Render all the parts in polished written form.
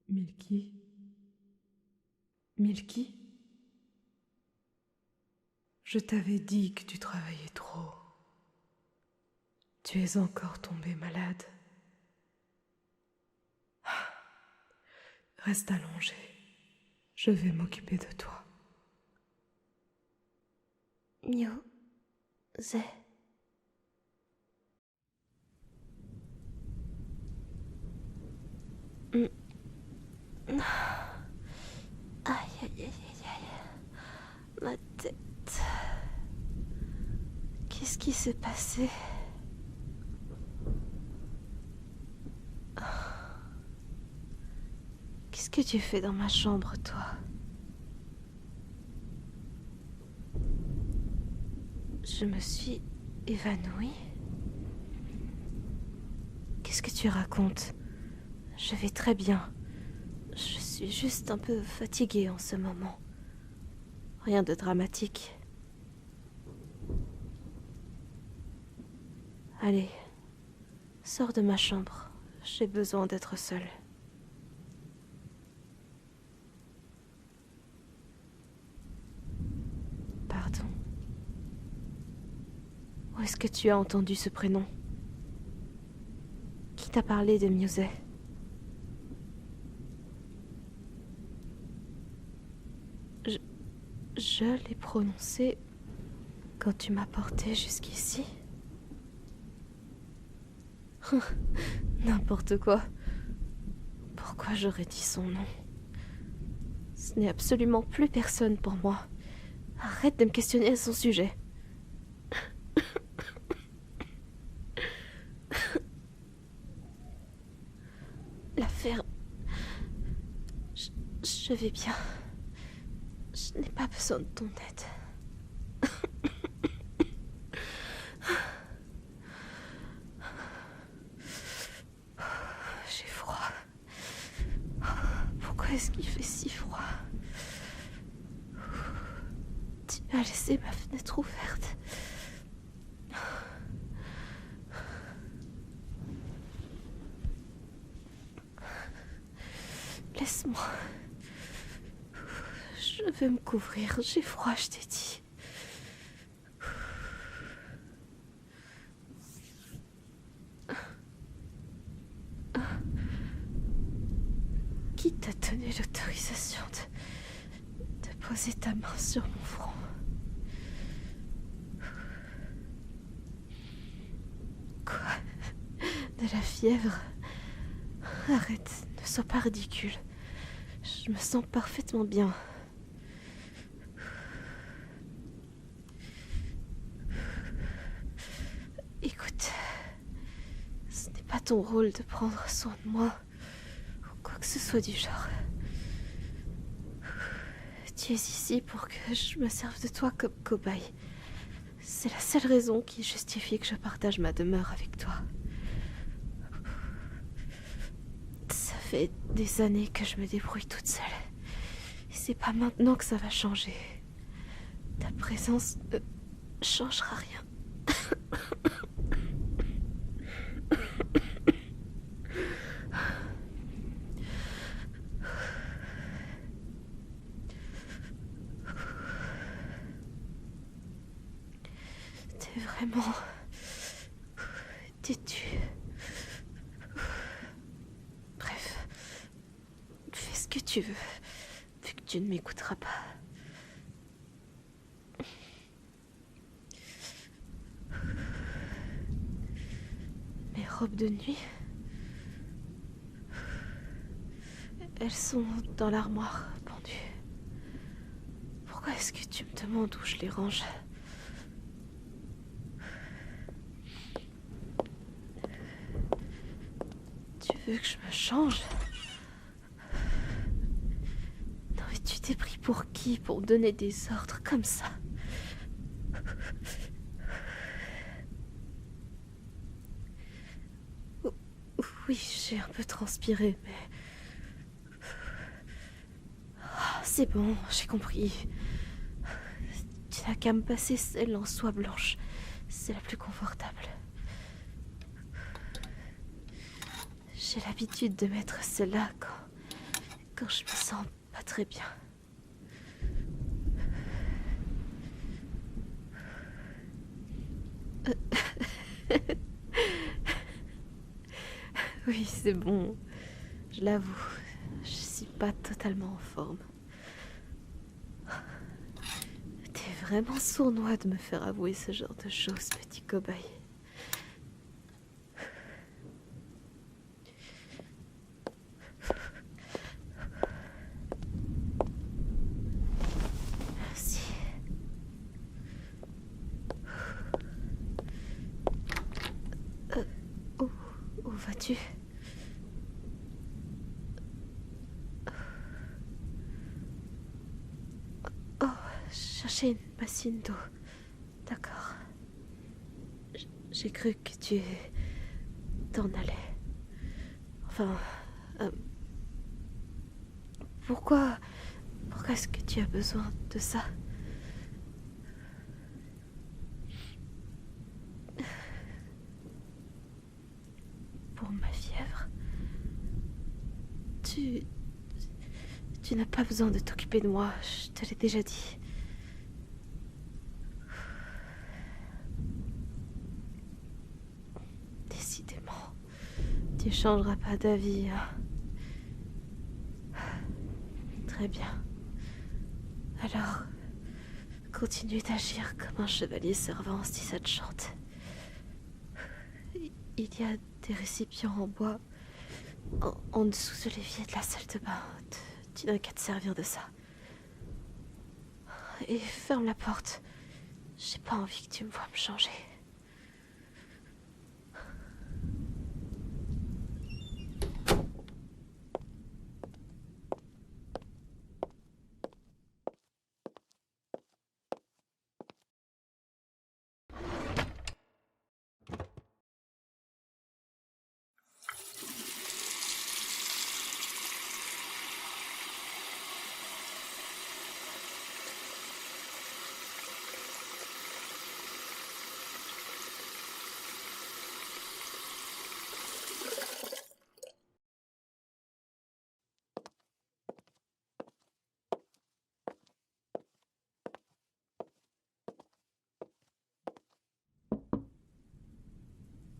Milky? Milky? Je t'avais dit que tu travaillais trop. Tu es encore tombée malade. Reste allongée. Je vais m'occuper de toi. Muse. Aïe, aïe, aïe, aïe, aïe. Ma tête. Qu'est-ce qui s'est passé? Qu'est-ce que tu fais dans ma chambre, toi? Je me suis évanouie? Qu'est-ce que tu racontes? Je vais très bien. Je suis juste un peu fatiguée en ce moment. Rien de dramatique. Allez, sors de ma chambre. J'ai besoin d'être seule. Pardon. Où est-ce que tu as entendu ce prénom? Qui t'a parlé de Muse? Je l'ai prononcé quand tu m'as porté jusqu'ici. N'importe quoi. Pourquoi j'aurais dit son nom? Ce n'est absolument plus personne pour moi. Arrête de me questionner à son sujet. L'affaire... Je vais bien. Je n'ai pas besoin de ton aide. J'ai froid. Pourquoi est-ce qu'il fait si froid? Tu as laissé ma fenêtre ouverte. Laisse-moi. Je vais me couvrir. J'ai froid, je t'ai dit. Qui t'a donné l'autorisation de poser ta main sur mon front? Quoi? De la fièvre? Arrête, ne sois pas ridicule. Je me sens parfaitement bien. Écoute, ce n'est pas ton rôle de prendre soin de moi, ou quoi que ce soit du genre. Tu es ici pour que je me serve de toi comme cobaye. C'est la seule raison qui justifie que je partage ma demeure avec toi. Ça fait des années que je me débrouille toute seule. Et c'est pas maintenant que ça va changer. Ta présence ne changera rien. T'es vraiment têtu. Bref, fais ce que tu veux, vu que tu ne m'écouteras pas. Mes robes de nuit, elles sont dans l'armoire, pendues. Pourquoi est-ce que tu me demandes où je les range? Tu veux que je me change? Non mais tu t'es pris pour qui pour me donner des ordres comme ça? Oui, j'ai un peu transpiré, mais... Ah, c'est bon, j'ai compris. Tu n'as qu'à me passer celle en soie blanche. C'est la plus confortable. J'ai l'habitude de mettre celle-là quand je me sens pas très bien. Oui, c'est bon. Je l'avoue, je suis pas totalement en forme. T'es vraiment sournois de me faire avouer ce genre de choses, petit cobaye. Merci. Où vas-tu? Oh, chercher une bassine d'eau. D'accord. J'ai cru que tu t'en allais. Enfin... Pourquoi est-ce que tu as besoin de ça? Pour ma fièvre? Tu n'as pas besoin de t'occuper de moi, je te l'ai déjà dit. Décidément, tu changeras pas d'avis, hein. Très bien. Alors, continue d'agir comme un chevalier servant si ça te chante. Il y a des récipients en bois en dessous de l'évier de la salle de bain. Tu n'as qu'à te servir de ça. Et ferme la porte. J'ai pas envie que tu me vois me changer.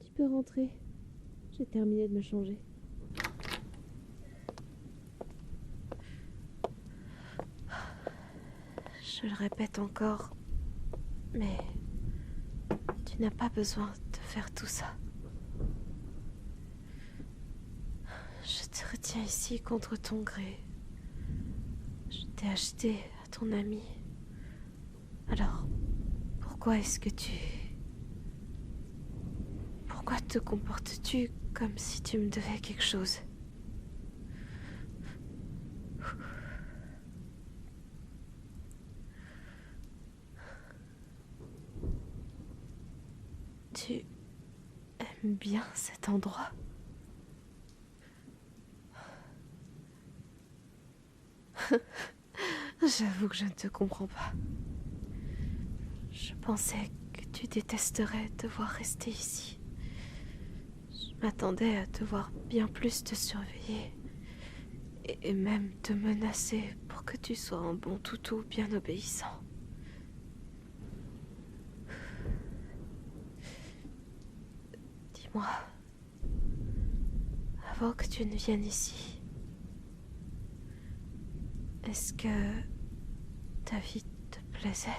Tu peux rentrer. J'ai terminé de me changer. Je le répète encore, mais tu n'as pas besoin de faire tout ça. Je te retiens ici contre ton gré. Je t'ai acheté à ton ami. Alors, pourquoi est-ce que Pourquoi te comportes-tu comme si tu me devais quelque chose? Tu aimes bien cet endroit? J'avoue que je ne te comprends pas. Je pensais que tu détesterais devoir rester ici. Je m'attendais à te voir bien plus te surveiller et même te menacer pour que tu sois un bon toutou bien obéissant. Dis-moi, avant que tu ne viennes ici, est-ce que ta vie te plaisait?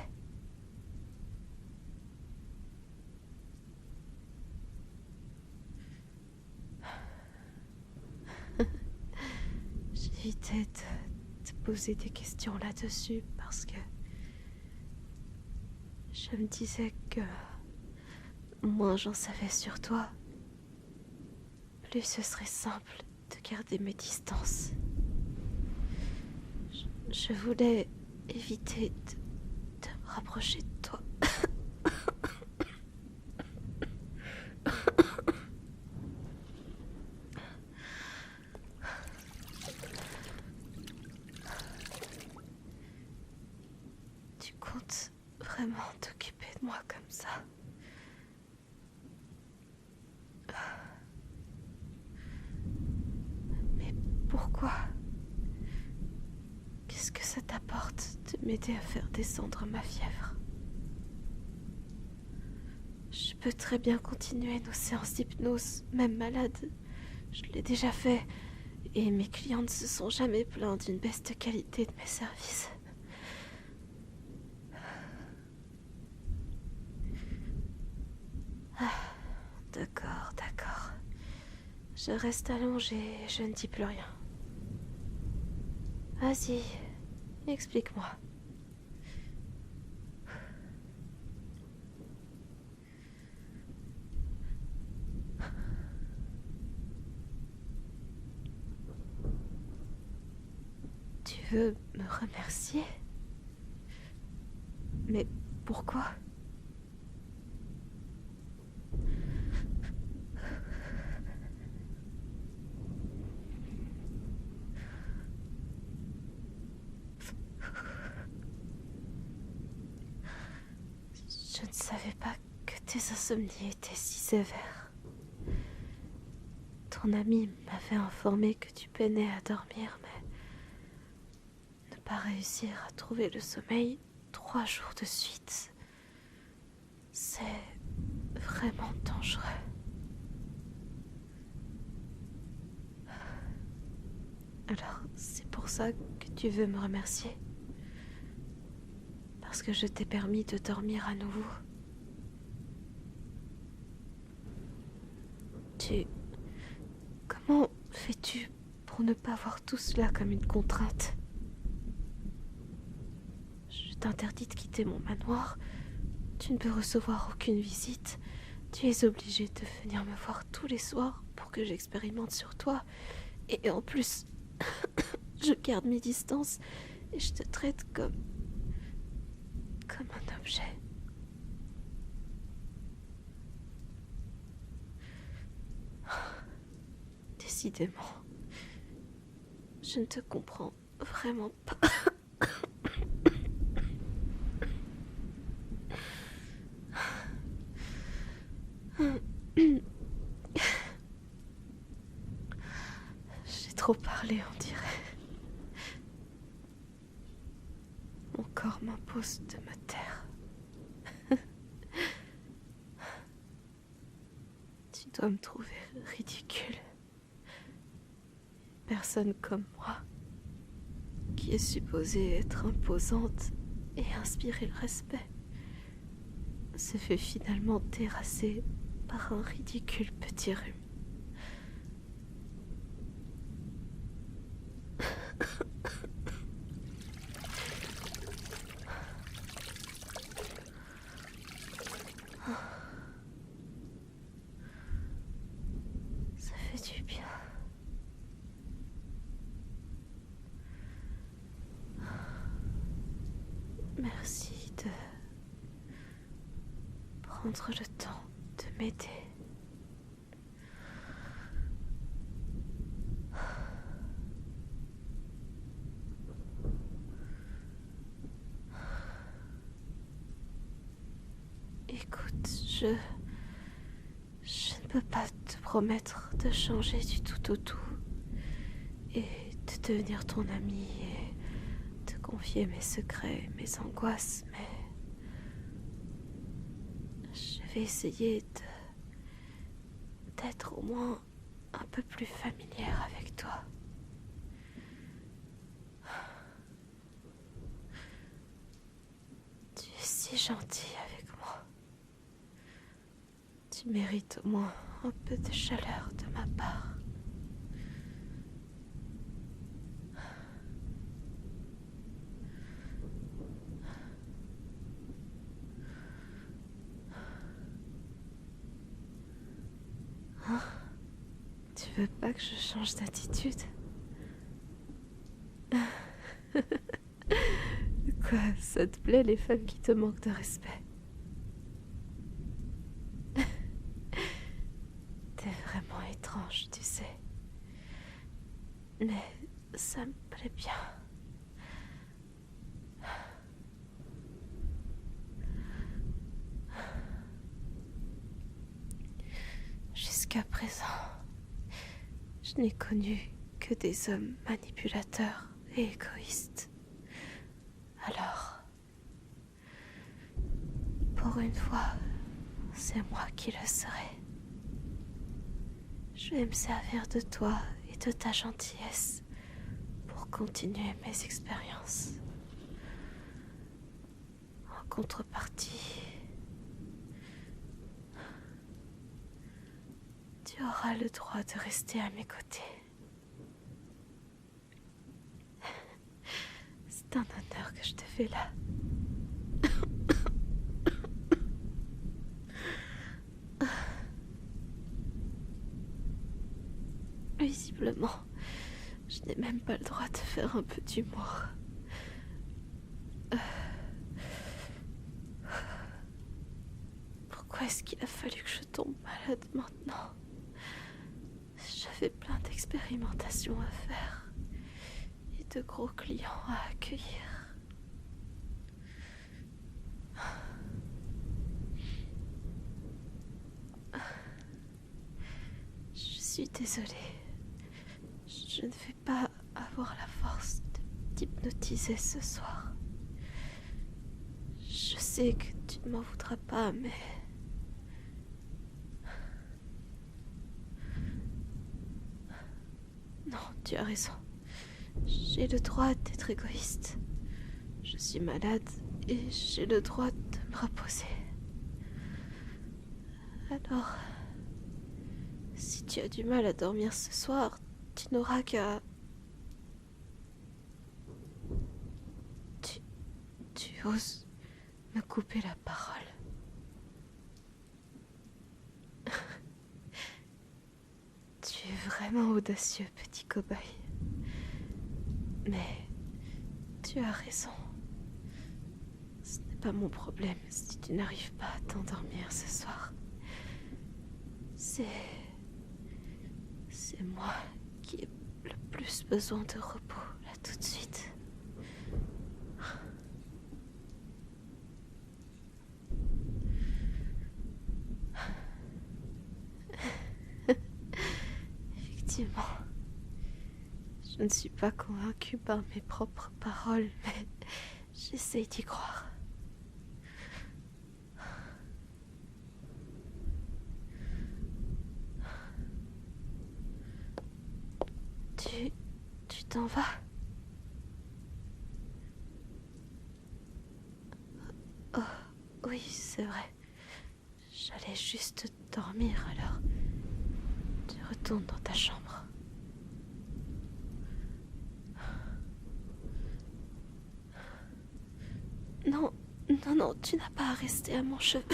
J'évitais de te poser des questions là-dessus parce que je me disais que moins j'en savais sur toi, plus ce serait simple de garder mes distances. Je voulais éviter de me rapprocher de toi. Tu comptes vraiment t'occuper de moi comme ça? Mais pourquoi? de m'aider à faire descendre ma fièvre. Je peux très bien continuer nos séances d'hypnose, même malade. Je l'ai déjà fait, et mes clients ne se sont jamais plaints d'une baisse de qualité de mes services. Ah, d'accord. Je reste allongée et je ne dis plus rien. Vas-y, explique-moi. Tu veux me remercier? Mais pourquoi? Je ne savais pas que tes insomnies étaient si sévères. Ton ami m'avait informé que tu peinais à dormir, mais ne pas réussir à trouver le sommeil 3 jours de suite, c'est vraiment dangereux. Alors, c'est pour ça que tu veux me remercier? Parce que je t'ai permis de dormir à nouveau? Comment fais-tu pour ne pas voir tout cela comme une contrainte? Je t'interdis de quitter mon manoir. Tu ne peux recevoir aucune visite. Tu es obligé de venir me voir tous les soirs pour que j'expérimente sur toi. Et en plus, je garde mes distances et je te traite comme un objet. Décidément, je ne te comprends vraiment pas. J'ai trop parlé, on dirait. Mon corps m'impose de me taire. Tu dois me trouver ridicule. Une personne comme moi, qui est supposée être imposante et inspirer le respect, se fait finalement terrasser par un ridicule petit rhume. Ça fait du bien. Merci de prendre le temps de m'aider. Écoute, je ne peux pas te promettre de changer du tout au tout et de devenir ton ami et te confier mes secrets, mes angoisses, mais je vais essayer d'être au moins un peu plus familière avec toi. Tu es si gentil avec moi. Tu mérites au moins un peu de chaleur de ma part. Hein? Tu veux pas que je change d'attitude? Quoi, ça te plaît les femmes qui te manquent de respect? T'es vraiment étrange, tu sais. Mais ça me plaît bien. Jusqu'à présent, je n'ai connu que des hommes manipulateurs et égoïstes. Alors, pour une fois, c'est moi qui le serai. Je vais me servir de toi et de ta gentillesse pour continuer mes expériences. En contrepartie, tu auras le droit de rester à mes côtés. C'est un honneur que je te fais là. Visiblement, je n'ai même pas le droit de faire un peu d'humour. Pourquoi est-ce qu'il a fallu que je tombe malade maintenant? J'avais plein d'expérimentations à faire et de gros clients à accueillir. Je suis désolée. Je ne vais pas avoir la force de t'hypnotiser ce soir. Je sais que tu ne m'en voudras pas, mais... Non, tu as raison. J'ai le droit d'être égoïste. Je suis malade et j'ai le droit de me reposer. Alors, si tu as du mal à dormir ce soir, tu n'auras qu'à... Tu oses me couper la parole. Tu es vraiment audacieux, petit cow-boy. Mais tu as raison. Ce n'est pas mon problème si tu n'arrives pas à t'endormir ce soir. C'est moi qui ai le plus besoin de repos, là, tout de suite. Effectivement, je ne suis pas convaincue par mes propres paroles, mais j'essaye d'y croire. Tu t'en vas? Oh, oui, c'est vrai. J'allais juste dormir alors. Tu retournes dans ta chambre. Non, non, tu n'as pas à rester à mon chevet.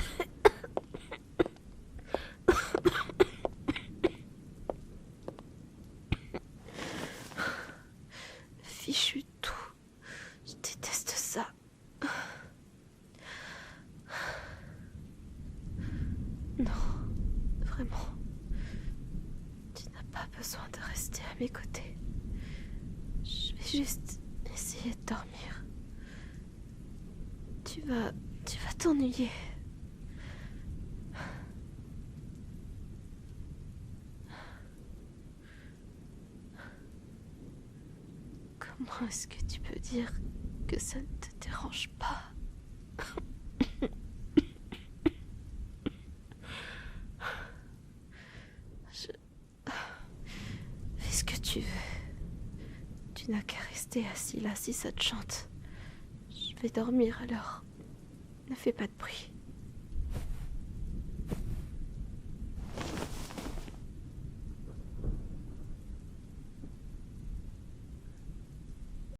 Fichu tout. Je déteste ça. Non, vraiment. Tu n'as pas besoin de rester à mes côtés. Je vais juste essayer de dormir. Tu vas t'ennuyer. Comment est-ce que tu peux dire que ça ne te dérange pas? Fais ce que tu veux. Tu n'as qu'à rester assis là si ça te chante. Je vais dormir alors. Ne fais pas de bruit.